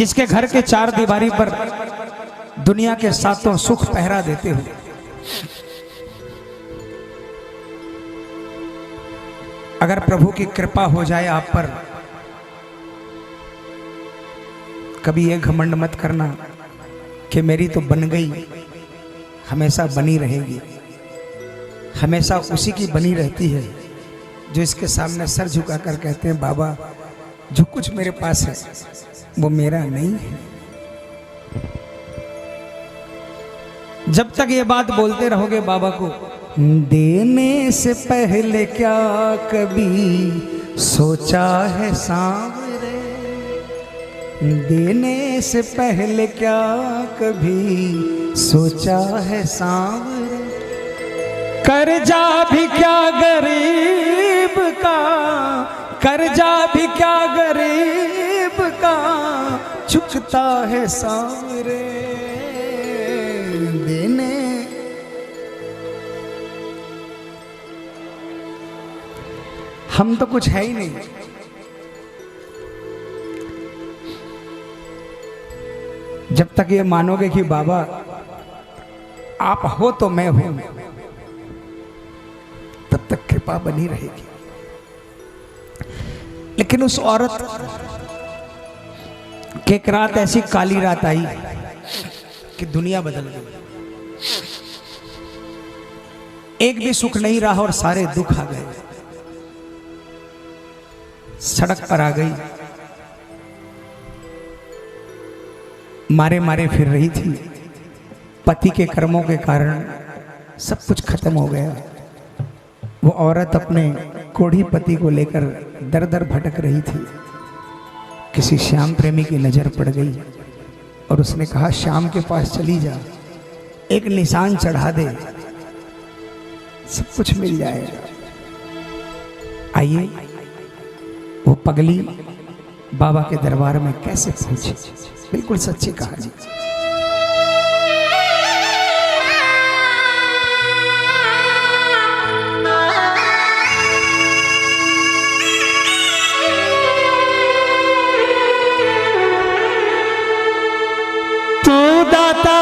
जिसके घर के चार दीवारी पर दुनिया के सातों सुख पहरा देते हो, अगर प्रभु की कृपा हो जाए आप पर, कभी ये घमंड मत करना कि मेरी तो बन गई, हमेशा बनी रहेगी। हमेशा उसी की बनी रहती है जो इसके सामने सर झुकाकर कहते हैं बाबा जो कुछ मेरे पास है वो मेरा नहीं है। जब तक ये बात बोलते रहोगे बाबा को, देने से पहले क्या कभी सोचा है सांवरे, देने से पहले क्या कभी सोचा है सांवरे, कर्जा भी क्या गरीब का, कर्जा भी क्या गरीब का चुकता है सांवरे, देने। हम तो कुछ है ही नहीं, जब तक ये मानोगे कि बाबा आप हो तो मैं हूं, तब तक कृपा बनी रहेगी। लेकिन उस औरत की एक रात ऐसी काली रात आई कि दुनिया बदल गई। एक भी सुख नहीं रहा और सारे दुख आ गए। सड़क पर आ गई, मारे मारे फिर रही थी। पति के कर्मों के कारण सब कुछ खत्म हो गया। वो औरत अपने कोढ़ी पति को लेकर दर दर भटक रही थी। किसी श्याम प्रेमी की नजर पड़ गई और उसने कहा श्याम के पास चली जा, एक निशान चढ़ा दे, सब कुछ मिल जाएगा। आइए वो पगली बाबा के दरबार में कैसे पहुंची। बिल्कुल सच्ची कहानी। तू दाता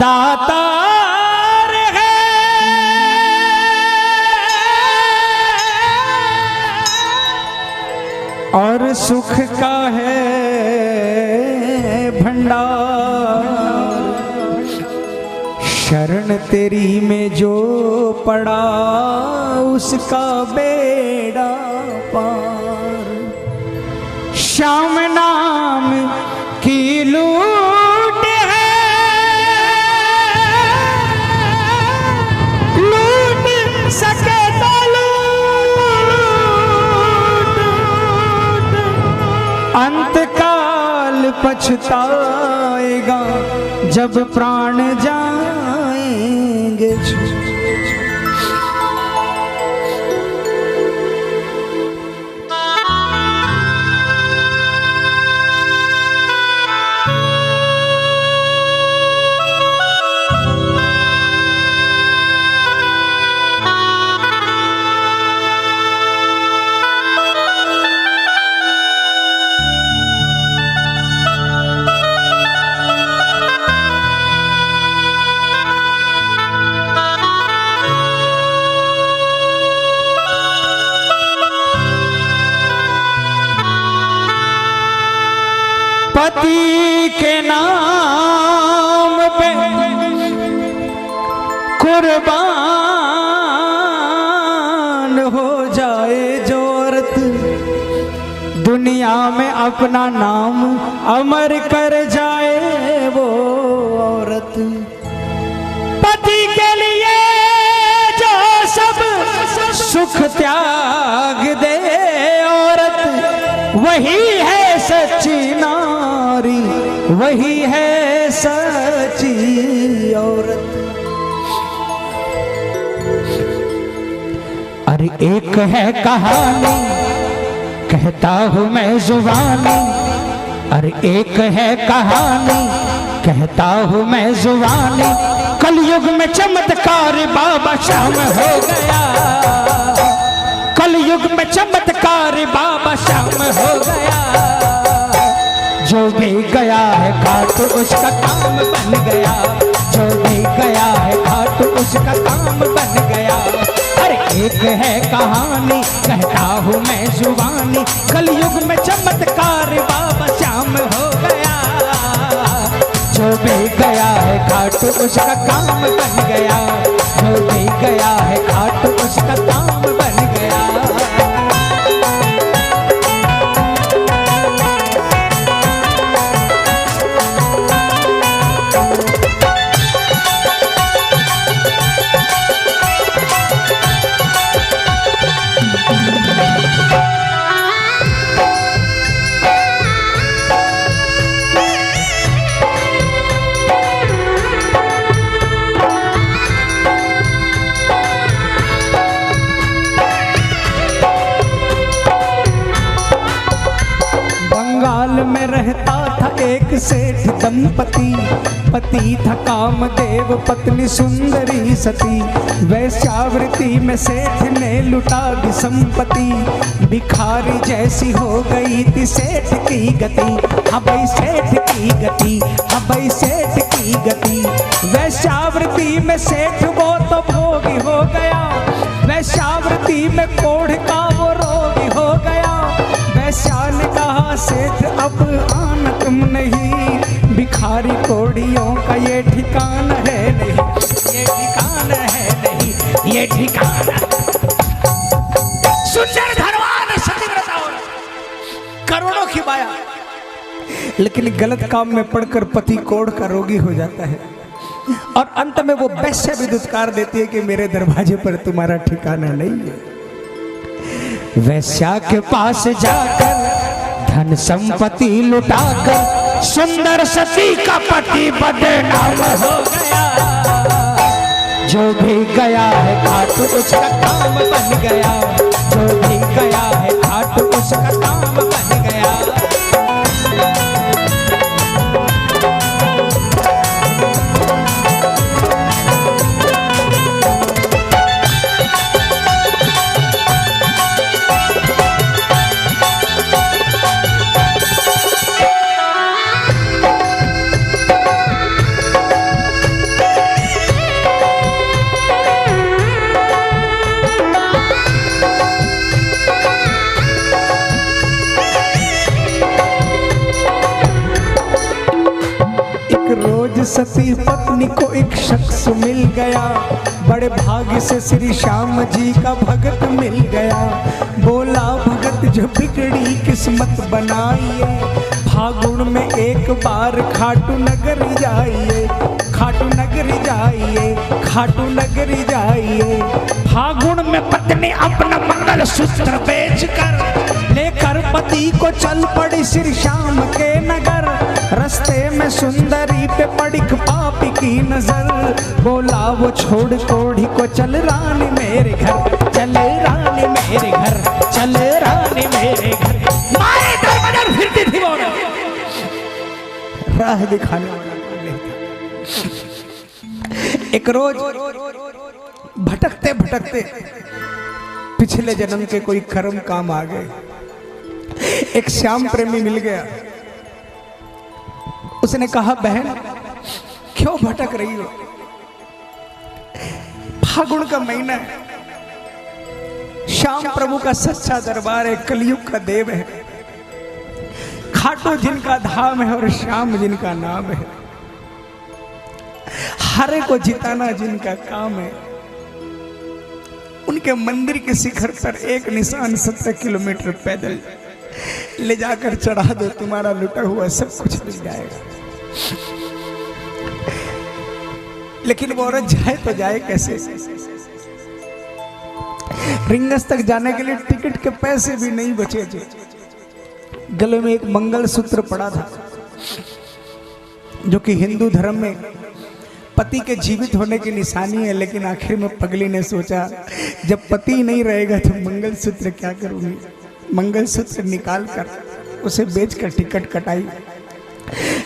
दाता और सुख का है भंडार, शरण तेरी में जो पड़ा उसका बेड़ा पार। श्याम नाम की लूट है, लूट सके तो अंतकाल पछताएगा जब प्राण जाएंगे। पति के नाम पे कुर्बान हो जाए जो औरत, दुनिया में अपना नाम अमर कर जाए वो औरत। पति के लिए जो सब सुख त्याग दे औरत, वही है सच्ची नारी, वही है सच्ची औरत। अरे एक है कहानी कहता हूँ मैं जुबानी, अरे एक है कहानी कहता हूँ मैं जुबानी। कलयुग में चमत्कार बाबा श्याम हो गया, कलयुग में चमत्कार बाबा श्याम हो गया। जो भी गया है घाट उसका काम बन गया, जो भी गया है घाट उसका काम बन गया। अरे एक है कहानी कहता हूँ मैं जुबानी, कलयुग में चमत्कार बाबा श्याम हो गया। जो भी गया है घाट उसका काम बन गया, जो भी गया है घाट उसका काम बन गया। में रहता था एक सेठ दंपति, पति था कामदेव पत्नी सुंदरी सती। वैश्यावृत्ति में सेठ ने लुटा दी संपत्ति, भिखारी जैसी हो गई थी सेठ की गति। हाँ भाई सेठ की गति, हाँ भाई सेठ की गति। वैश्यावृत्ति में सेठ वो तो भोगी हो गया, वैश्यावृत्ति में कोढ़ का वो रोगी हो गया। वैश्या ने कहा सेठ अब आना तुम नहीं, भिखारी कोड़ियों का ये ठिकाना है नहीं, ये ठिकाना है नहीं, ये ठिकाना। सुंदर धनवान सतीव्रता करोड़ों की माया, लेकिन गलत काम में पड़कर पति कोढ़ का रोगी हो जाता है और अंत में वो वैश्या भी दुत्कार देती है कि मेरे दरवाजे पर तुम्हारा ठिकाना नहीं है। वैश्या के पास जाकर धन संपत्ति लुटाकर सुंदर सती का पति बदनाम हो गया। जो भी गया है घाट उसका काम बन गया, जो भी गया है घाट उसका काम बन गया। सती पत्नी को एक शख्स मिल गया, बड़े भाग्य से श्री श्याम जी का भगत मिल गया। बोला भगत जो बिगड़ी किस्मत बनाइए, फागुन में एक बार खाटू नगरी जाइए, खाटू नगरी जाइए, खाटू नगरी जाइए। फागुन में पत्नी अपना मंगल सूत्र बेचकर लेकर पति को चल पड़ी श्री श्याम के नगर। रास्ते में सुंदरी पे पड़ी पापी की नजर, बोला वो छोड़ कोढ़ी को चल रानी मेरे घर, चल रानी मेरे घर, चल रानी मेरे घर। मारे दर बदर फिरती थी वो राह दिखाने वाला नहीं था। एक रोज भटकते भटकते पिछले जन्म के कोई कर्म काम आ गए, एक श्याम प्रेमी मिल गया। उसने कहा बहन क्यों भटक रही हो, फागुन का महीना है, श्याम प्रभु का सच्चा दरबार है, कलयुग का देव है, खाटू जिनका धाम है और श्याम जिनका नाम है, हरे को जिताना जिनका काम है, उनके मंदिर के शिखर पर एक निशान 17 किलोमीटर पैदल ले जाकर चढ़ा दो, तुम्हारा लुटा हुआ सब कुछ मिल जाएगा। लेकिन वो औरत जाए तो जाए कैसे? रिंगस तक जाने के लिए टिकट के पैसे भी नहीं बचे थे। गले में एक मंगलसूत्र पड़ा था, जो कि हिंदू धर्म में पति के जीवित होने की निशानी है। लेकिन आखिर में पगली ने सोचा जब पति नहीं रहेगा तो मंगलसूत्र क्या करूंगी। मंगलसूत्र निकाल कर उसे बेचकर टिकट कटाई,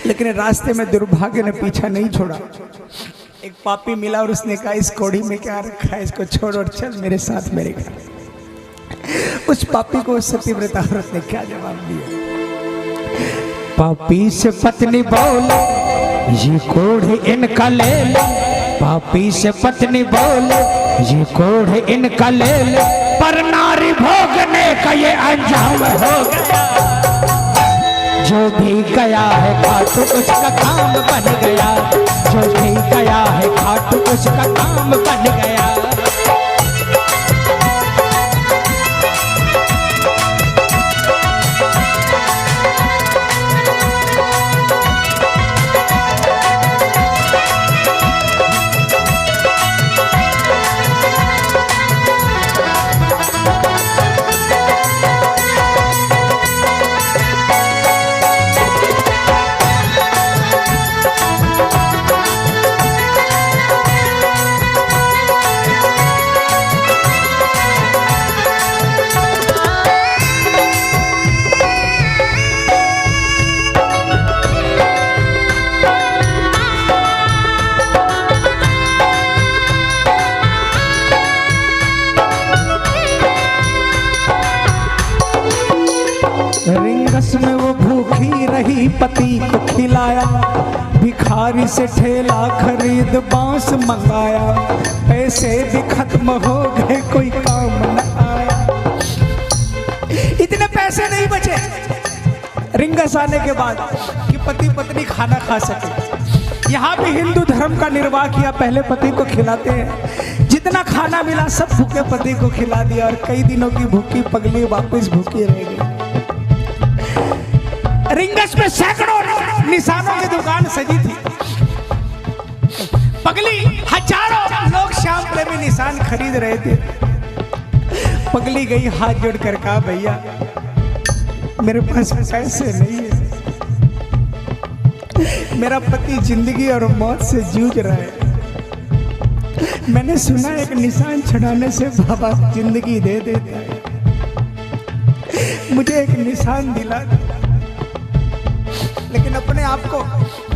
लेकिन रास्ते में दुर्भाग्य ने पीछा नहीं छोड़ा। एक पापी मिला और उसने कहा इस कोढ़ी में क्या रखा है, इसको छोड़ और चल मेरे साथ मेरे घर। उस पापी को सतीव्रता औरत ने क्या जवाब दिया? पापी से पत्नी बोले ये कोढ़ इनका ले ले, पापी से पत्नी बोले ये कोढ़ इनका ले ले, पर नारी भोगने का ये अंजाम हो गया। जो भी गया है खाटू उसका काम बन गया, जो भी गया है खाटू उसका काम बन गया। रिंगस में वो भूखी रही, पति को खिलाया, भिखारी से ठेला खरीद बांस मंगाया, पैसे भी खत्म हो गए कोई काम न आया। इतने पैसे नहीं बचे रिंगस आने के बाद कि पति पत्नी खाना खा सके। यहाँ भी हिंदू धर्म का निर्वाह किया, पहले पति को खिलाते हैं, जितना खाना मिला सब भूखे पति को खिला दिया, और कई दिनों की भूखी पगली वापस भूखी रह गई। रिंगस में सैकड़ों निशानों की दुकान सजी थी, पगली हजारों लोग श्याम प्रेमी निशान खरीद रहे थे। पगली गई हाथ जोड़कर कहा, भैया मेरे पास पैसे नहीं है, मेरा पति जिंदगी और मौत से जूझ रहा है, मैंने सुना एक निशान छुड़ाने से बाबा जिंदगी दे देता है, मुझे एक निशान दिला। लेकिन अपने आप को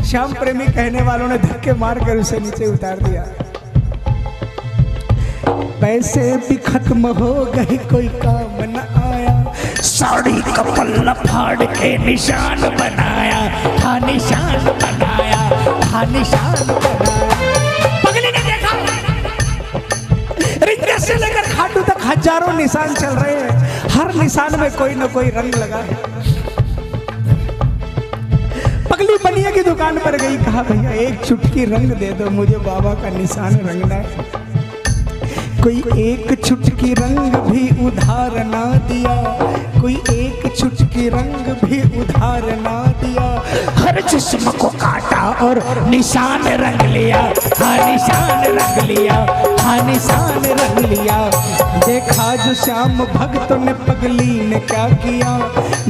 श्याम प्रेमी कहने वालों ने धक्के मारकर उसे नीचे उतार दिया। पैसे भी खत्म हो गए कोई काम न आया, साड़ी का पल्ला फाड़ के निशान बनाया, था निशान बनाया, था निशान बनाया। पगली ने देखा रिंगस से लेकर खाटू तक हजारों निशान चल रहे हैं, हर निशान में कोई न कोई रंग लगा है। पगली बनिया की दुकान पर गई, कहा भैया एक चुटकी रंग दे दो, मुझे बाबा का निशान रंगना है। कोई एक चुटकी रंग भी उधार ना दिया, कोई एक चुटकी रंग भी उधार ना दिया, हर जिस्म को काटा और निशान रंग लिया, हाँ निशान रंग लिया, हाँ निशान रंग लिया। देखा जो श्याम भक्तों ने पगली ने क्या किया,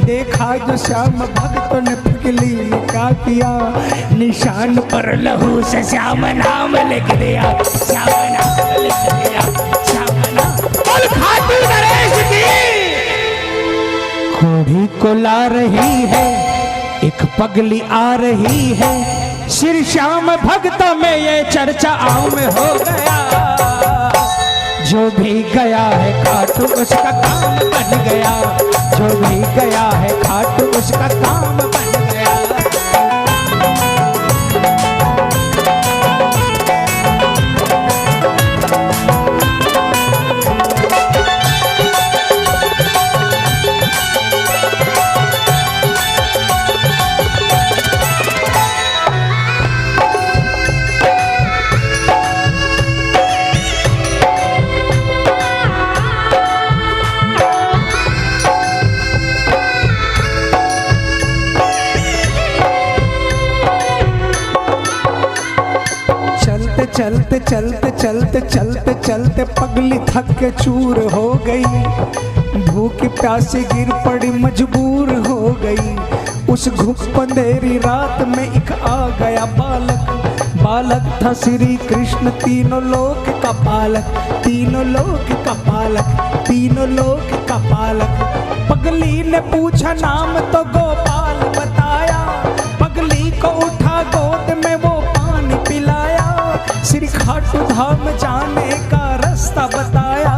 देखा जो श्याम भक्तों ने पगली ने क्या किया, निशान पर लहू से श्याम नाम लिख दिया, श्याम नाम लिख दिया, श्याम नाम। बोल खाटू नरेश की। कोढ़ी को ला रही है एक पगली आ रही है, श्री श्याम भक्त में ये चर्चा आम हो गया। जो भी गया है खाटू उसका काम बन गया, जो भी गया है खाटू उसका काम बन गया। चलते चलते चलते चलते चलते पगली थक के चूर हो गई, भूख प्यासे गिर पड़ी मजबूर हो गई। उस घुप अंधेरी रात में एक आ गया बालक, बालक था श्री कृष्ण तीनों लोक का पालक, तीनों लोक का पालक, तीनों लोक का पालक। पगली ने पूछा नाम तो गोपाल बताया, पगली को उठा गोद में वो पानी पिलाया, श्री खाटू धाम जाने का रास्ता बताया।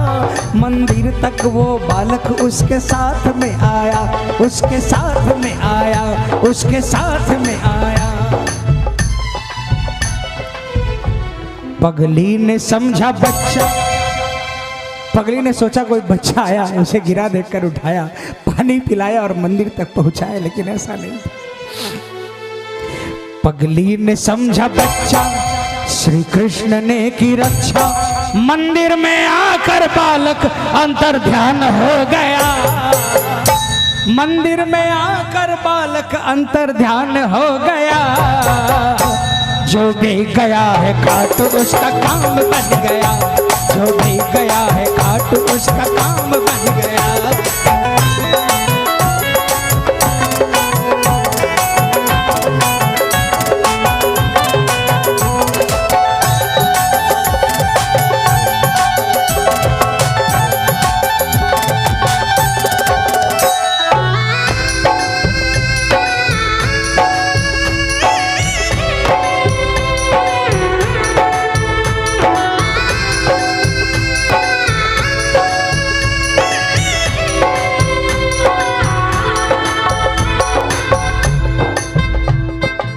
मंदिर तक वो बालक उसके साथ में आया, उसके साथ में आया, उसके साथ में आया। पगली ने समझा बच्चा, पगली ने सोचा कोई बच्चा आया, उसे गिरा देखकर उठाया, पानी पिलाया और मंदिर तक पहुंचाया, लेकिन ऐसा नहीं। पगली ने समझा बच्चा, श्री कृष्ण ने की रक्षा, मंदिर में आकर बालक अंतर ध्यान हो गया, मंदिर में आकर बालक अंतर ध्यान हो गया। जो भी गया है काट उसका काम बन गया, जो भी गया है काट उसका काम बन गया।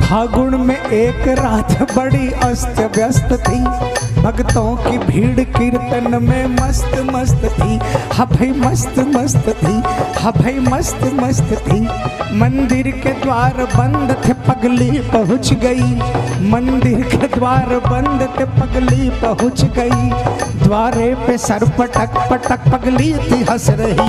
फागुन में एक रात बड़ी अस्त व्यस्त थी, भक्तों की भीड़ कीर्तन में मस्त मस्त थी। हाँ भाई मस्त मस्त थी, हाँ भाई मस्त मस्त थी। मंदिर के द्वार बंद थे, पगली पहुंच गई, मंदिर के द्वार बंद थे, पगली पहुंच गई। द्वारे पे सर पटक पटक पगली थी हंस रही,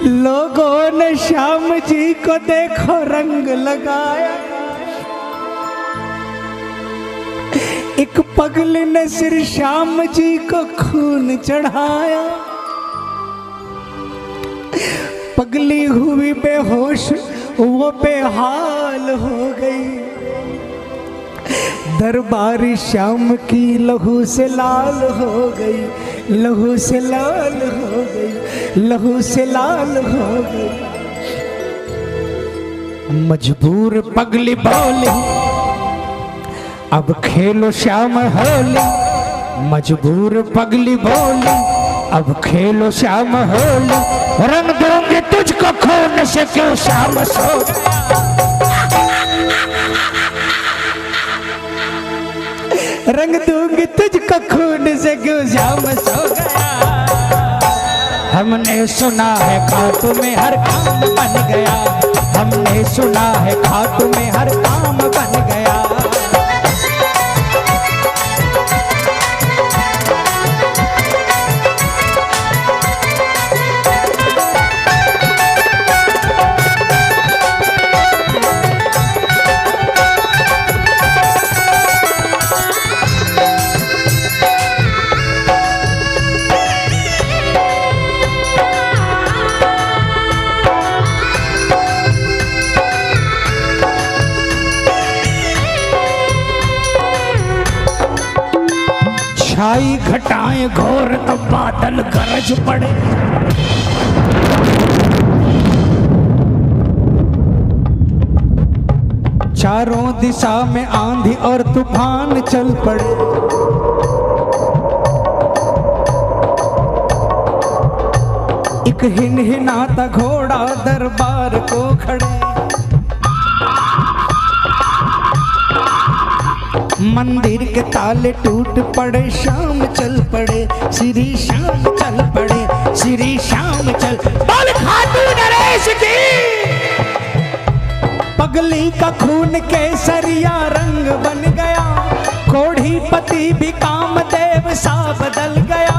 लोगों ने श्याम जी को देखो रंग लगाया, एक पगली ने श्री श्याम जी को खून चढ़ाया। पगली हुई बेहोश, वो बेहाल हो गई, दरबारी श्याम की लहू से लाल हो गई, लहू से लाल हो गई, लहू से लाल हो गई। मजबूर पगली बोली, अब खेलो श्याम होली। मजबूर पगली बोली, अब खेलो श्याम होली। रंग दूंगी तुझको खून से क्यों श्याम सो। रंग दूंगी तुझको खून से क्यों श्याम सो गया। हमने सुना है खाटू में हर काम बन गया, हमने सुना है खाटू में हर काम बन गया। छाई घटाएं घोर तो बादल गरज पड़े। चारों दिशा में आंधी और तूफान चल पड़े। एक हिनहिनाता घोड़ा दरबार को खड़े। मंदिर के ताले टूट पड़े, शाम चल पड़े, श्री श्याम चल पड़े, श्री श्याम चल। बोल खाटू नरेश की। पगली का खून केसरिया रंग बन गया, कोढ़ीपति भी कामदेव सा बदल गया,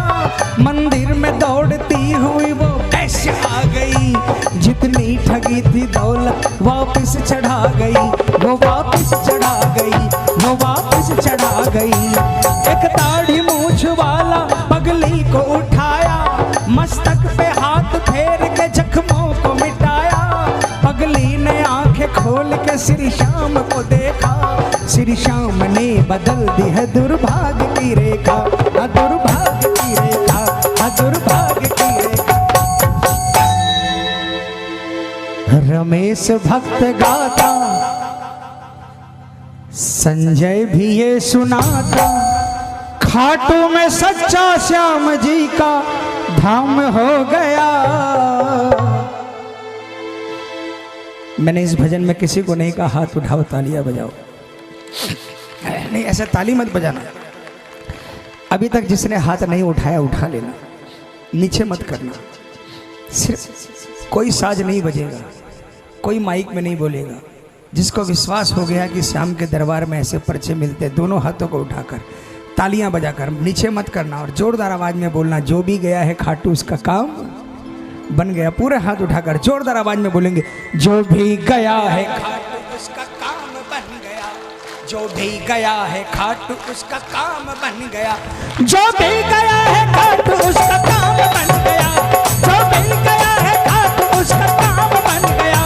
मंदिर में दौड़ती हुई वो कैसे आ गई, जितनी ठगी थी दौलत वापस चढ़ा गई, वो वापस चढ़ा गई, वो वापस चढ़ा गई। एक दाढ़ी मूछ वाला पगली को उठाया, मस्तक पे हाथ फेर के जख्मों को मिटाया, पगली ने आंखें खोल के श्री श्याम को देखा, श्री श्याम ने बदल दी है दुर्भाग्य की रेखा, दुर्भाग्य की रेखा, दुर्भाग्य की रेखा। रमेश भक्त गाता, संजय भी ये सुनाता, खाटू में सच्चा श्याम जी का धाम हो गया। मैंने इस भजन में किसी को नहीं कहा हाथ उठाओ तालियां बजाओ, नहीं ऐसा ताली मत बजाना। अभी तक जिसने हाथ नहीं उठाया उठा लेना, नीचे मत करना। सिर्फ कोई साज नहीं बजेगा, कोई माइक में नहीं बोलेगा। जिसको विश्वास हो गया कि श्याम के दरबार में ऐसे पर्चे मिलते, दोनों हाथों को उठाकर तालियां बजाकर, नीचे मत करना और जोरदार आवाज में बोलना, जो भी गया है खाटू उसका काम बन गया। पूरे हाथ उठाकर जोरदार आवाज में बोलेंगे, जो भी गया है खाटू उसका काम बन गया, जो भी गया है खाटू उसका काम बन गया, जो भी गया है खाटू उसका काम बन गया, जो भी गया है खाटू उसका काम बन गया,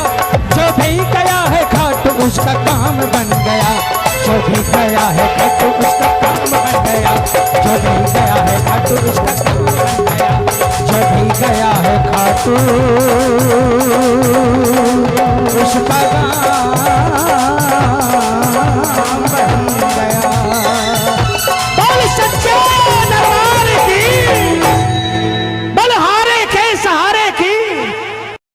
जो भी गया है खाटू उसका काम बन गया, जो भी गया है खाटू उसका काम बन गया, जो भी गया है खाटू उसका काम बन गया, जो भी गया है खाटू